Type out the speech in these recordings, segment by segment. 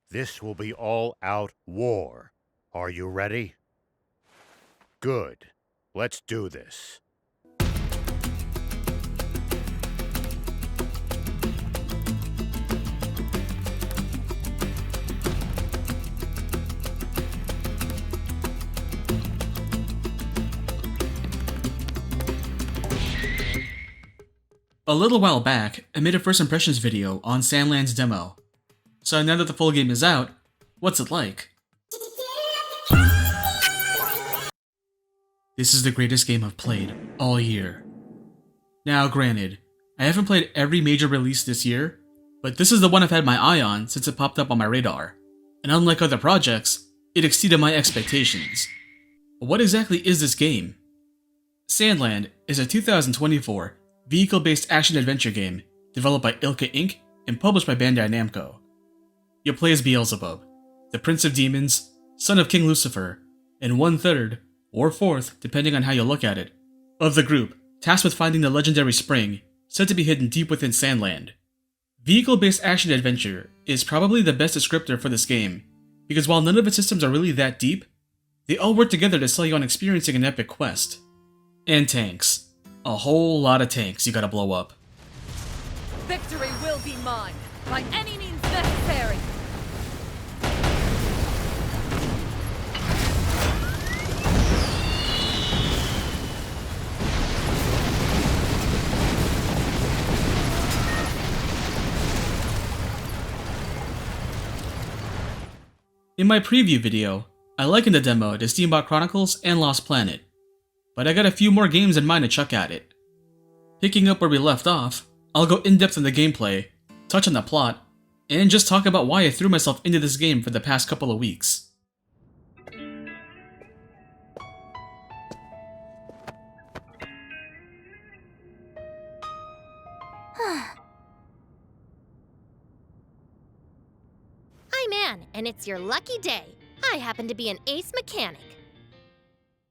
This will be all-out war. Are you ready? Good. Let's do this. A little while back, I made a first impressions video on Sandland's demo. So now that the full game is out, what's it like? This is the greatest game I've played all year. Now granted, I haven't played every major release this year, but this is the one I've had my eye on since it popped up on my radar. And unlike other projects, it exceeded my expectations. But what exactly is this game? Sandland is a 2024 vehicle-based action-adventure game developed by Ilka Inc. and published by Bandai Namco. You'll play as Beelzebub, the Prince of Demons, son of King Lucifer, and one-third, or fourth, depending on how you look at it, of the group tasked with finding the legendary spring said to be hidden deep within Sandland. Vehicle-based action-adventure is probably the best descriptor for this game, because while none of its systems are really that deep, they all work together to sell you on experiencing an epic quest. And tanks. A whole lot of tanks you gotta blow up. Victory will be mine, by any means necessary! In my preview video, I likened the demo to Steamboat Chronicles and Lost Planet, but I got a few more games in mind to chuck at it. Picking up where we left off, I'll go in-depth in the gameplay, touch on the plot, and just talk about why I threw myself into this game for the past couple of weeks. I'm Anne, and it's your lucky day. I happen to be an ace mechanic.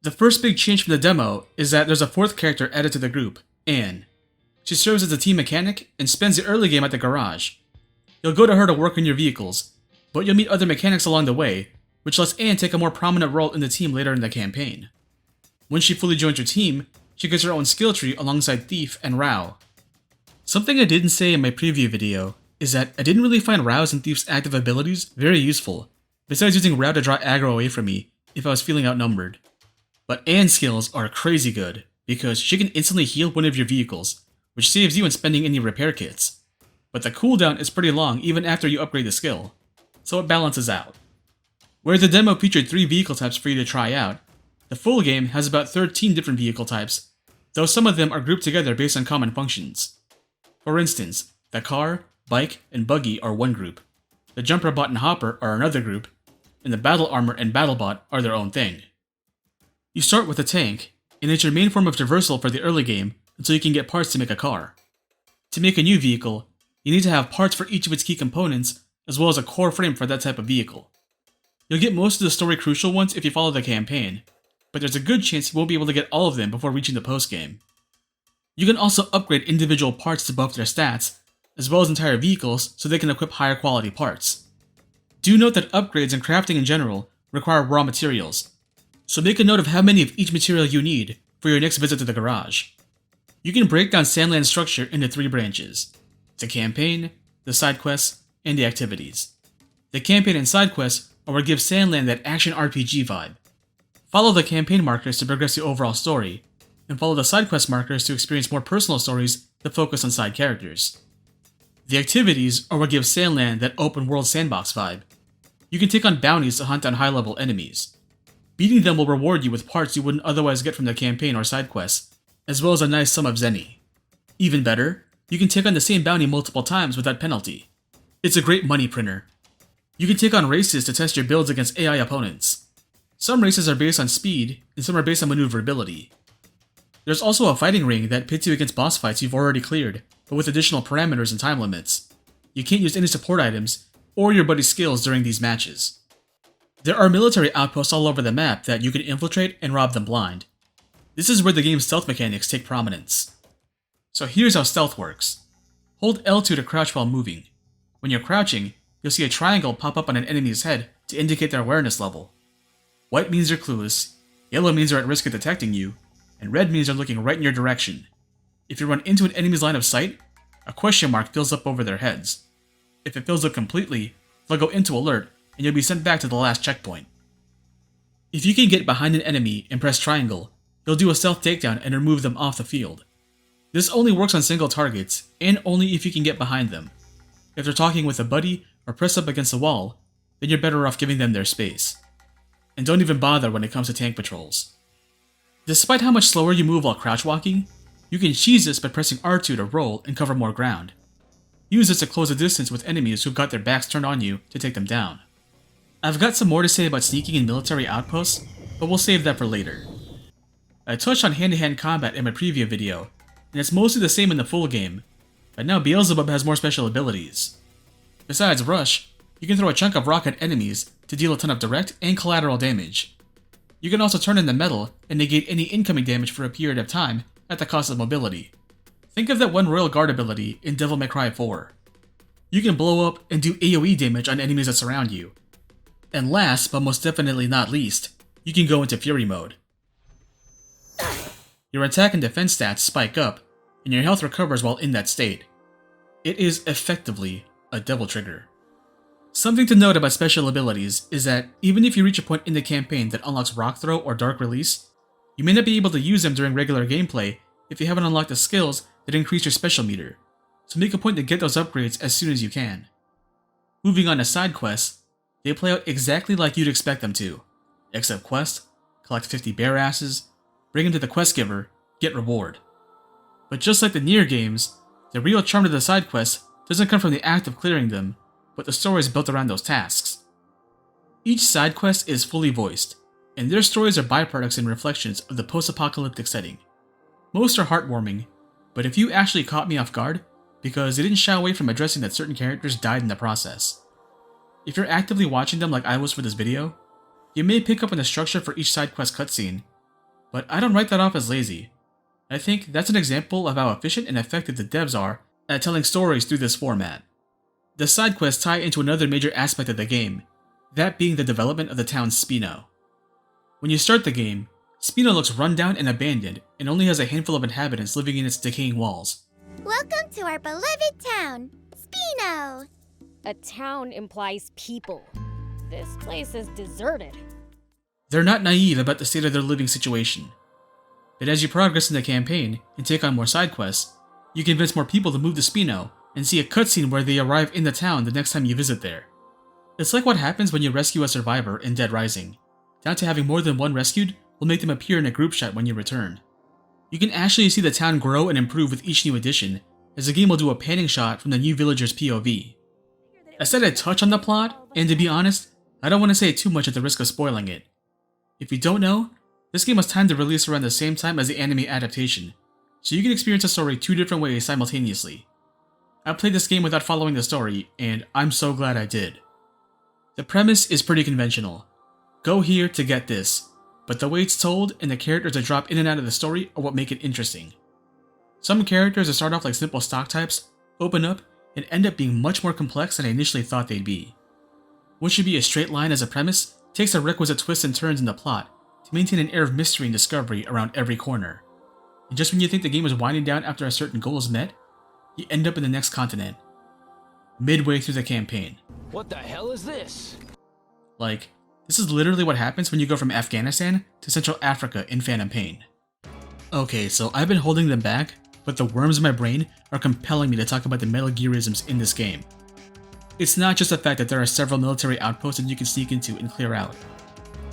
The first big change from the demo is that there's a fourth character added to the group, Anne. She serves as a team mechanic and spends the early game at the garage. You'll go to her to work on your vehicles, but you'll meet other mechanics along the way, which lets Anne take a more prominent role in the team later in the campaign. When she fully joins your team, she gets her own skill tree alongside Thief and Rao. Something I didn't say in my preview video is that I didn't really find Rao's and Thief's active abilities very useful, besides using Rao to draw aggro away from me if I was feeling outnumbered. But Anne's skills are crazy good, because she can instantly heal one of your vehicles, which saves you in spending any repair kits. But the cooldown is pretty long even after you upgrade the skill, so it balances out. Where the demo featured 3 vehicle types for you to try out, the full game has about 13 different vehicle types, though some of them are grouped together based on common functions. For instance, the car, bike, and buggy are one group, the jumper bot and hopper are another group, and the battle armor and battle bot are their own thing. You start with a tank, and it's your main form of traversal for the early game until you can get parts to make a car. To make a new vehicle, you need to have parts for each of its key components, as well as a core frame for that type of vehicle. You'll get most of the story crucial ones if you follow the campaign, but there's a good chance you won't be able to get all of them before reaching the post-game. You can also upgrade individual parts to buff their stats, as well as entire vehicles so they can equip higher quality parts. Do note that upgrades and crafting in general require raw materials, so make a note of how many of each material you need for your next visit to the garage. You can break down Sandland's structure into 3 branches: the campaign, the side quests, and the activities. The campaign and side quests are what give Sandland that action RPG vibe. Follow the campaign markers to progress the overall story, and follow the side quest markers to experience more personal stories that focus on side characters. The activities are what give Sandland that open world sandbox vibe. You can take on bounties to hunt down high level enemies. Beating them will reward you with parts you wouldn't otherwise get from the campaign or side quests, as well as a nice sum of zenny. Even better, you can take on the same bounty multiple times without penalty. It's a great money printer. You can take on races to test your builds against AI opponents. Some races are based on speed, and some are based on maneuverability. There's also a fighting ring that pits you against boss fights you've already cleared, but with additional parameters and time limits. You can't use any support items, or your buddy's skills during these matches. There are military outposts all over the map that you can infiltrate and rob them blind. This is where the game's stealth mechanics take prominence. So here's how stealth works. Hold L2 to crouch while moving. When you're crouching, you'll see a triangle pop up on an enemy's head to indicate their awareness level. White means they're clueless, yellow means they're at risk of detecting you, and red means they're looking right in your direction. If you run into an enemy's line of sight, a question mark fills up over their heads. If it fills up completely, they'll go into alert and you'll be sent back to the last checkpoint. If you can get behind an enemy and press triangle, you'll do a stealth takedown and remove them off the field. This only works on single targets, and only if you can get behind them. If they're talking with a buddy or press up against a wall, then you're better off giving them their space. And don't even bother when it comes to tank patrols. Despite how much slower you move while crouch walking, you can cheese this by pressing R2 to roll and cover more ground. Use this to close the distance with enemies who've got their backs turned on you to take them down. I've got some more to say about sneaking in military outposts, but we'll save that for later. I touched on hand-to-hand combat in my preview video, and it's mostly the same in the full game, but now Beelzebub has more special abilities. Besides Rush, you can throw a chunk of rock at enemies to deal a ton of direct and collateral damage. You can also turn into metal and negate any incoming damage for a period of time at the cost of mobility. Think of that one Royal Guard ability in Devil May Cry 4. You can blow up and do AoE damage on enemies that surround you. And last, but most definitely not least, you can go into Fury mode. Your attack and defense stats spike up, and your health recovers while in that state. It is effectively a devil trigger. Something to note about special abilities is that even if you reach a point in the campaign that unlocks Rock Throw or Dark Release, you may not be able to use them during regular gameplay if you haven't unlocked the skills that increase your special meter, so make a point to get those upgrades as soon as you can. Moving on to side quests, they play out exactly like you'd expect them to. Accept quest, collect 50 bear asses, bring them to the quest giver, get reward. But just like the Nier games, the real charm to the side quests doesn't come from the act of clearing them, but the story is built around those tasks. Each side quest is fully voiced, and their stories are byproducts and reflections of the post-apocalyptic setting. Most are heartwarming, but if you actually caught me off guard, because they didn't shy away from addressing that certain characters died in the process. If you're actively watching them like I was for this video, you may pick up on the structure for each side quest cutscene, but I don't write that off as lazy. I think that's an example of how efficient and effective the devs are at telling stories through this format. The side quests tie into another major aspect of the game, that being the development of the town Spino. When you start the game, Spino looks run down and abandoned and only has a handful of inhabitants living in its decaying walls. Welcome to our beloved town, Spino. A town implies people. This place is deserted. They're not naive about the state of their living situation. But as you progress in the campaign and take on more side quests, you convince more people to move to Spino and see a cutscene where they arrive in the town the next time you visit there. It's like what happens when you rescue a survivor in Dead Rising. Down to having more than one rescued will make them appear in a group shot when you return. You can actually see the town grow and improve with each new addition, as the game will do a panning shot from the new villager's POV. I said I'd touch on the plot, and to be honest, I don't want to say too much at the risk of spoiling it. If you don't know, this game was timed to release around the same time as the anime adaptation, so you can experience the story two different ways simultaneously. I played this game without following the story, and I'm so glad I did. The premise is pretty conventional. Go here to get this, but the way it's told and the characters that drop in and out of the story are what make it interesting. Some characters that start off like simple stock types open up and end up being much more complex than I initially thought they'd be. What should be a straight line as a premise takes the requisite twists and turns in the plot to maintain an air of mystery and discovery around every corner. And just when you think the game is winding down after a certain goal is met, you end up in the next continent, midway through the campaign. What the hell is this? Like, this is literally what happens when you go from Afghanistan to Central Africa in Phantom Pain. Okay, so I've been holding them back, but the worms in my brain are compelling me to talk about the Metal Gearisms in this game. It's not just the fact that there are several military outposts that you can sneak into and clear out.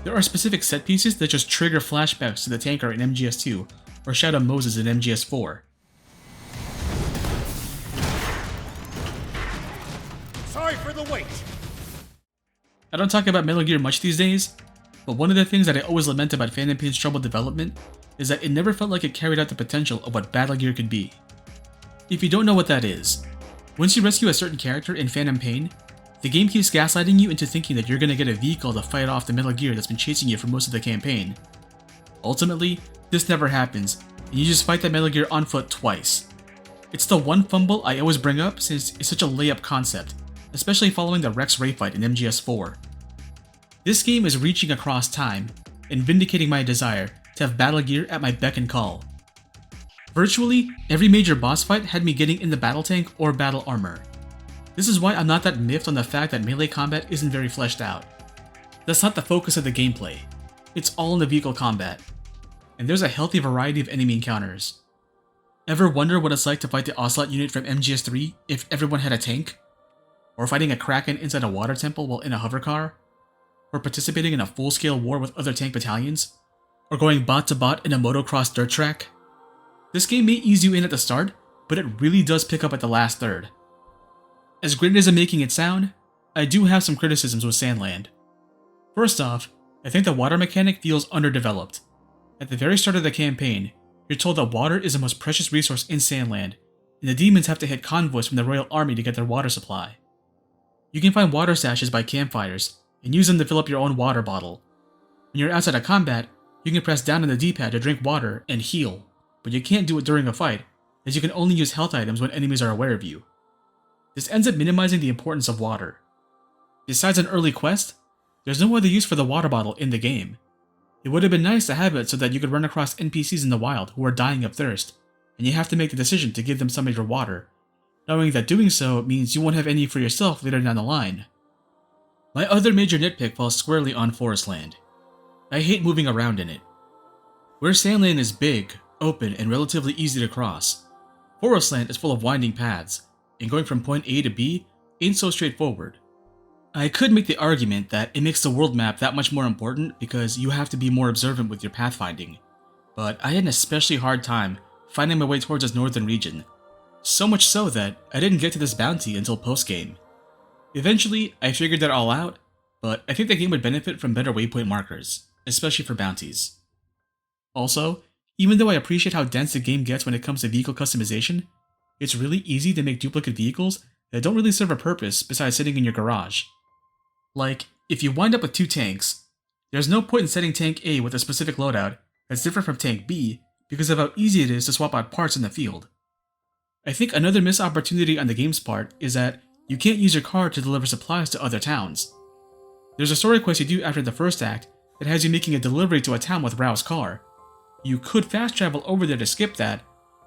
There are specific set pieces that just trigger flashbacks to the tanker in MGS2 or Shadow Moses in MGS4. Sorry for the wait. I don't talk about Metal Gear much these days, but one of the things that I always lament about Phantom Pain's troubled development is that it never felt like it carried out the potential of what Battle Gear could be. If you don't know what that is, once you rescue a certain character in Phantom Pain, the game keeps gaslighting you into thinking that you're going to get a vehicle to fight off the Metal Gear that's been chasing you for most of the campaign. Ultimately, this never happens, and you just fight that Metal Gear on foot twice. It's the one fumble I always bring up since it's such a layup concept, especially following the Rex Ray fight in MGS4. This game is reaching across time and vindicating my desire to have battle gear at my beck and call. Virtually, every major boss fight had me getting in the battle tank or battle armor. This is why I'm not that miffed on the fact that melee combat isn't very fleshed out. That's not the focus of the gameplay. It's all in the vehicle combat. And there's a healthy variety of enemy encounters. Ever wonder what it's like to fight the Ocelot unit from MGS3 if everyone had a tank? Or fighting a Kraken inside a water temple while in a hover car? Or participating in a full-scale war with other tank battalions? Or going bot to bot in a motocross dirt track? This game may ease you in at the start, but it really does pick up at the last third. As great as I'm making it sound, I do have some criticisms with Sandland. First off, I think the water mechanic feels underdeveloped. At the very start of the campaign, you're told that water is the most precious resource in Sandland, and the demons have to hit convoys from the Royal Army to get their water supply. You can find water stashes by campfires, and use them to fill up your own water bottle. When you're outside of combat, you can press down on the D-pad to drink water and heal, but you can't do it during a fight, as you can only use health items when enemies are aware of you. This ends up minimizing the importance of water. Besides an early quest, there's no other use for the water bottle in the game. It would have been nice to have it so that you could run across NPCs in the wild who are dying of thirst, and you have to make the decision to give them some of your water, knowing that doing so means you won't have any for yourself later down the line. My other major nitpick falls squarely on Forestland. I hate moving around in it. Where Sandland is big, open, and relatively easy to cross, Forestland is full of winding paths, and going from point A to B ain't so straightforward. I could make the argument that it makes the world map that much more important because you have to be more observant with your pathfinding, but I had an especially hard time finding my way towards this northern region, so much so that I didn't get to this bounty until post-game. Eventually, I figured that all out, but I think the game would benefit from better waypoint markers, especially for bounties. Also, even though I appreciate how dense the game gets when it comes to vehicle customization, it's really easy to make duplicate vehicles that don't really serve a purpose besides sitting in your garage. Like, if you wind up with two tanks, there's no point in setting tank A with a specific loadout that's different from tank B because of how easy it is to swap out parts in the field. I think another missed opportunity on the game's part is that you can't use your car to deliver supplies to other towns. There's a story quest you do after the first act that has you making a delivery to a town with Rao's car. You could fast travel over there to skip that,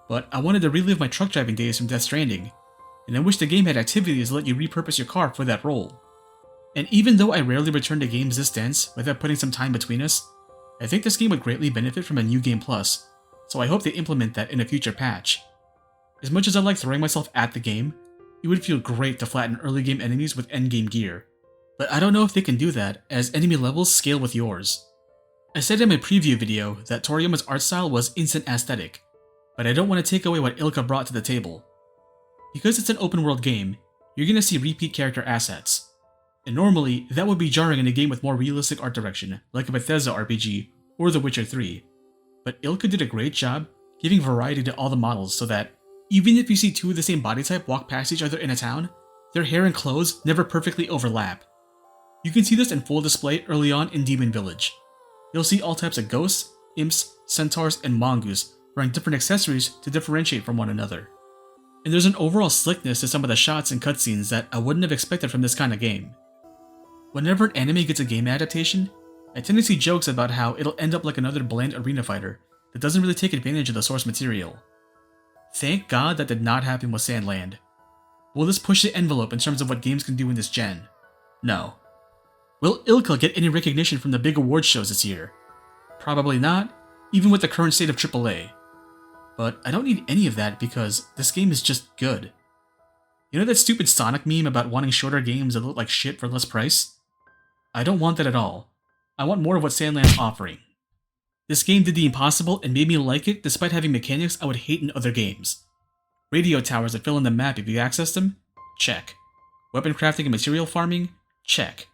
but I wanted to relive my truck driving days from Death Stranding, and I wish the game had activities that let you repurpose your car for that role. And even though I rarely return to games this dense without putting some time between us, I think this game would greatly benefit from a new game plus, so I hope they implement that in a future patch. As much as I like throwing myself at the game, it would feel great to flatten early game enemies with endgame gear, but I don't know if they can do that as enemy levels scale with yours. I said in my preview video that Toriyama's art style was instant aesthetic, but I don't want to take away what Ilka brought to the table. Because it's an open world game, you're going to see repeat character assets. And normally, that would be jarring in a game with more realistic art direction, like a Bethesda RPG or The Witcher 3. But Ilka did a great job giving variety to all the models so that, even if you see two of the same body type walk past each other in a town, their hair and clothes never perfectly overlap. You can see this in full display early on in Demon Village. You'll see all types of ghosts, imps, centaurs, and mongoose wearing different accessories to differentiate from one another. And there's an overall slickness to some of the shots and cutscenes that I wouldn't have expected from this kind of game. Whenever an anime gets a game adaptation, I tend to see jokes about how it'll end up like another bland arena fighter that doesn't really take advantage of the source material. Thank God that did not happen with Sandland. Will this push the envelope in terms of what games can do in this gen? No. Will Ilka get any recognition from the big award shows this year? Probably not, even with the current state of AAA. But I don't need any of that because this game is just good. You know that stupid Sonic meme about wanting shorter games that look like shit for less price? I don't want that at all. I want more of what Sandland's offering. This game did the impossible and made me like it despite having mechanics I would hate in other games. Radio towers that fill in the map if you access them? Check. Weapon crafting and material farming? Check.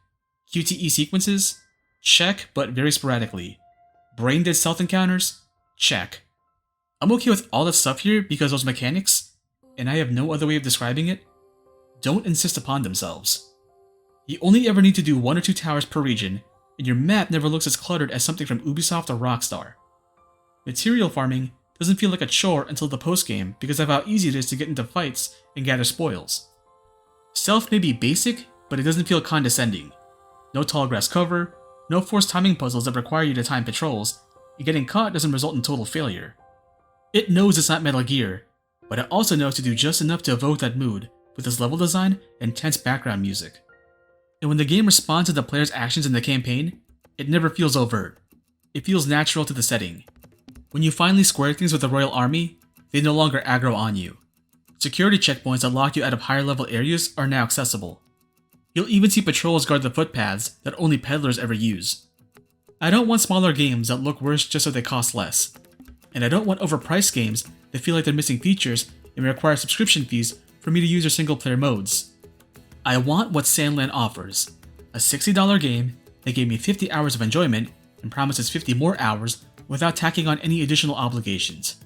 QTE sequences? Check, but very sporadically. Brain dead stealth encounters? Check. I'm okay with all that stuff here because those mechanics, and I have no other way of describing it, don't insist upon themselves. You only ever need to do 1 or 2 towers per region, and your map never looks as cluttered as something from Ubisoft or Rockstar. Material farming doesn't feel like a chore until the post-game because of how easy it is to get into fights and gather spoils. Stealth may be basic, but it doesn't feel condescending. No tall grass cover, no forced timing puzzles that require you to time patrols, and getting caught doesn't result in total failure. It knows it's not Metal Gear, but it also knows to do just enough to evoke that mood with its level design and tense background music. And when the game responds to the player's actions in the campaign, it never feels overt. It feels natural to the setting. When you finally square things with the Royal Army, they no longer aggro on you. Security checkpoints that lock you out of higher level areas are now accessible. You'll even see patrols guard the footpaths that only peddlers ever use. I don't want smaller games that look worse just so they cost less. And I don't want overpriced games that feel like they're missing features and require subscription fees for me to use their single player modes. I want what Sandland offers, a $60 game that gave me 50 hours of enjoyment and promises 50 more hours without tacking on any additional obligations.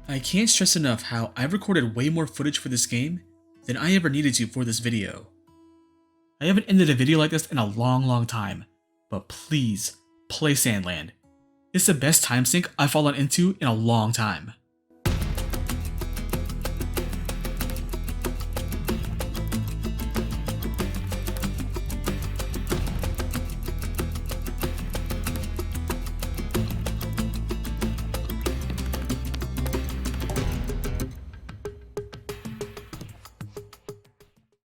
I can't stress enough how I've recorded way more footage for this game than I ever needed to for this video. I haven't ended a video like this in a long time, but please, play Sandland. It's the best time sink I've fallen into in a long time.